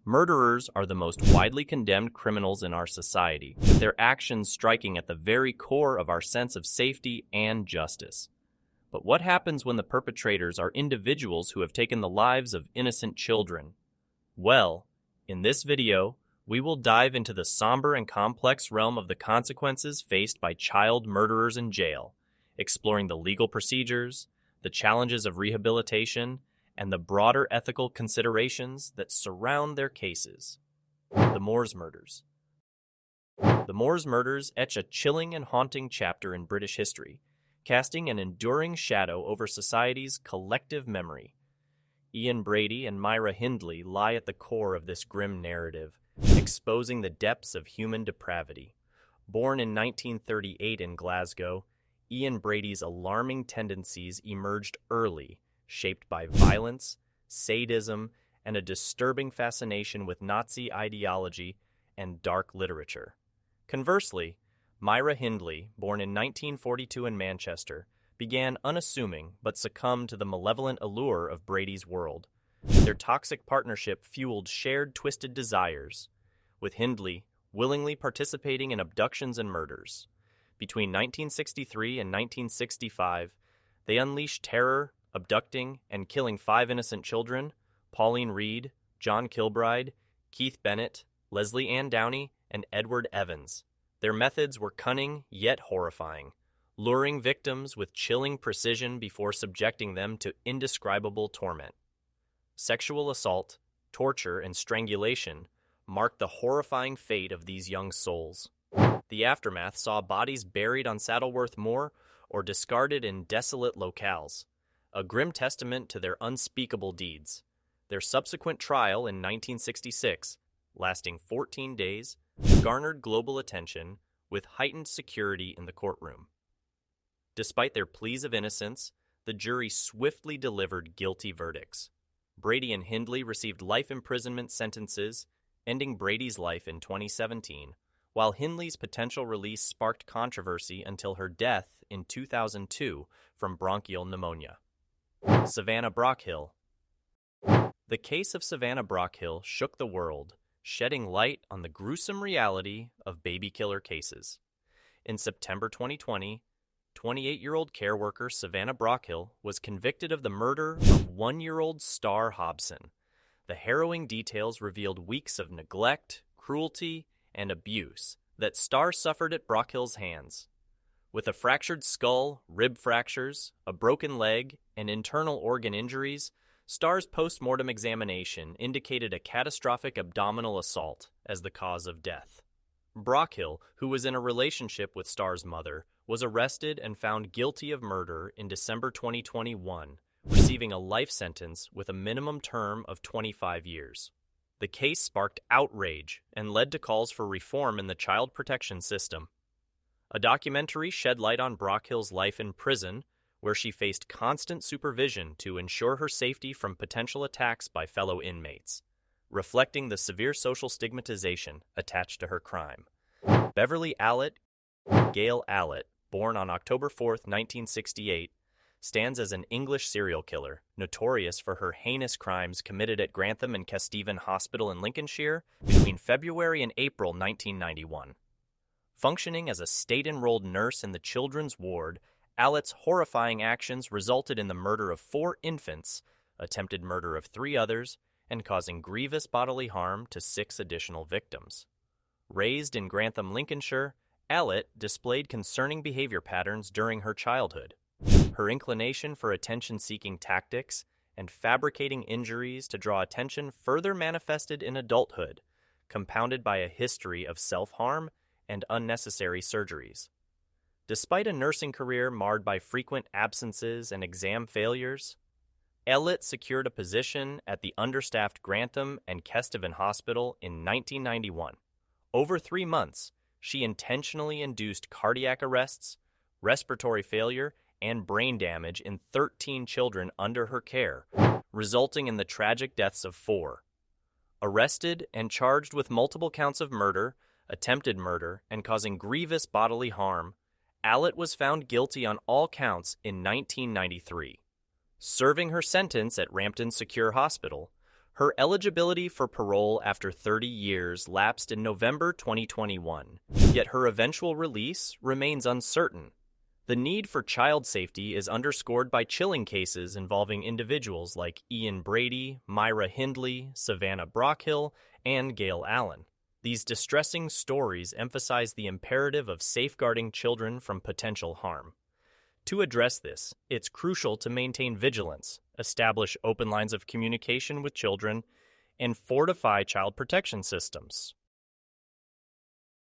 Murderers are the most widely condemned criminals in our society, with their actions striking at the very core of our sense of safety and justice. But what happens when the perpetrators are individuals who have taken the lives of innocent children? Well, in this video, we will dive into the somber and complex realm of the consequences faced by child murderers in jail, exploring the legal procedures, the challenges of rehabilitation, and the broader ethical considerations that surround their cases. The Moors Murders. The Moors Murders etch a chilling and haunting chapter in British history, casting an enduring shadow over society's collective memory. Ian Brady and Myra Hindley lie at the core of this grim narrative, exposing the depths of human depravity. Born in 1938 in Glasgow, Ian Brady's alarming tendencies emerged early, shaped by violence, sadism, and a disturbing fascination with Nazi ideology and dark literature. Conversely, Myra Hindley, born in 1942 in Manchester, began unassuming but succumbed to the malevolent allure of Brady's world. Their toxic partnership fueled shared twisted desires, with Hindley willingly participating in abductions and murders. Between 1963 and 1965, they unleashed terror, abducting and killing 5 innocent children: Pauline Reed, John Kilbride, Keith Bennett, Leslie Ann Downey, and Edward Evans. Their methods were cunning yet horrifying, luring victims with chilling precision before subjecting them to indescribable torment. Sexual assault, torture, and strangulation marked the horrifying fate of these young souls. The aftermath saw bodies buried on Saddleworth Moor or discarded in desolate locales, a grim testament to their unspeakable deeds. Their subsequent trial in 1966, lasting 14 days, garnered global attention with heightened security in the courtroom. Despite their pleas of innocence, the jury swiftly delivered guilty verdicts. Brady and Hindley received life imprisonment sentences, ending Brady's life in 2017, while Hindley's potential release sparked controversy until her death in 2002 from bronchial pneumonia. Savannah Brockhill. The case of Savannah Brockhill shook the world, shedding light on the gruesome reality of baby killer cases. In September 2020, 28-year-old care worker Savannah Brockhill was convicted of the murder of 1-year-old Star Hobson. The harrowing details revealed weeks of neglect, cruelty, and abuse that Star suffered at Brockhill's hands. With a fractured skull, rib fractures, a broken leg, and internal organ injuries, Star's post-mortem examination indicated a catastrophic abdominal assault as the cause of death. Brockhill, who was in a relationship with Star's mother, was arrested and found guilty of murder in December 2021, receiving a life sentence with a minimum term of 25 years. The case sparked outrage and led to calls for reform in the child protection system. A documentary shed light on Brockhill's life in prison, where she faced constant supervision to ensure her safety from potential attacks by fellow inmates, reflecting the severe social stigmatization attached to her crime. Beverly Allett, Gail Allett, born on October 4, 1968, stands as an English serial killer, notorious for her heinous crimes committed at Grantham and Kesteven Hospital in Lincolnshire between February and April 1991. Functioning as a state-enrolled nurse in the children's ward, Allett's horrifying actions resulted in the murder of 4 infants, attempted murder of 3 others, and causing grievous bodily harm to 6 additional victims. Raised in Grantham, Lincolnshire, Allett displayed concerning behavior patterns during her childhood. Her inclination for attention-seeking tactics and fabricating injuries to draw attention further manifested in adulthood, compounded by a history of self-harm and unnecessary surgeries. Despite a nursing career marred by frequent absences and exam failures, Allett secured a position at the understaffed Grantham and Kesteven Hospital in 1991. Over 3 months, she intentionally induced cardiac arrests, respiratory failure, and brain damage in 13 children under her care, resulting in the tragic deaths of 4. Arrested and charged with multiple counts of murder, attempted murder, and causing grievous bodily harm, Allett was found guilty on all counts in 1993. Serving her sentence at Rampton Secure Hospital, Her eligibility for parole after 30 years lapsed in November 2021, yet her eventual release remains uncertain. The need for child safety is underscored by chilling cases involving individuals like Ian Brady, Myra Hindley, Savannah Brockhill, and Gail Allen. These distressing stories emphasize the imperative of safeguarding children from potential harm. To address this, it's crucial to maintain vigilance, establish open lines of communication with children, and fortify child protection systems.